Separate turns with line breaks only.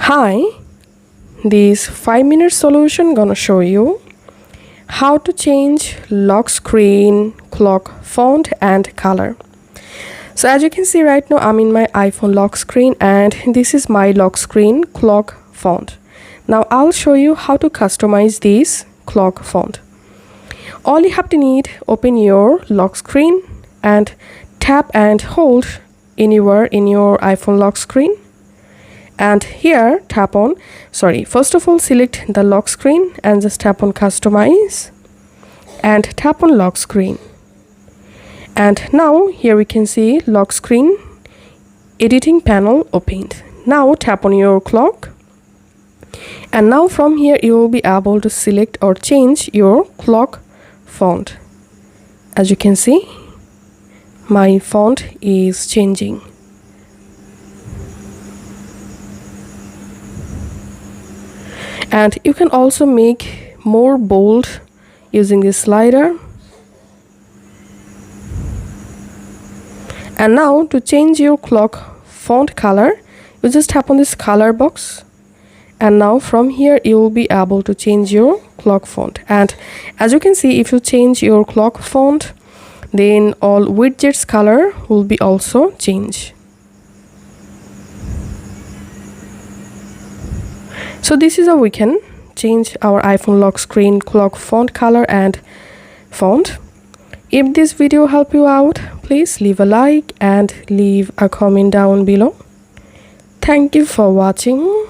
Hi, this 5-minute solution gonna show you how to change lock screen, clock font and color. So as you can see right now, I'm in my iPhone lock screen and this is my lock screen clock font. Now I'll show you how to customize this clock font. All you have to need, open your lock screen and tap and hold anywhere in your iPhone lock screen. And here first of all select the lock screen and just tap on customize and tap on lock screen. And now here we can see lock screen editing panel opened. Now tap on your clock and now from here you will be able to select or change your clock font. As you can see, my font is changing. And you can also make more bold using this slider. And now to change your clock font color, you just tap on this color box. And now from here you will be able to change your clock font. And as you can see, if you change your clock font, then all widgets color will be also changed. So this is how we can change our iPhone lock screen clock font color and font. If this video helped you out, please leave a like and leave a comment down below. Thank you for watching.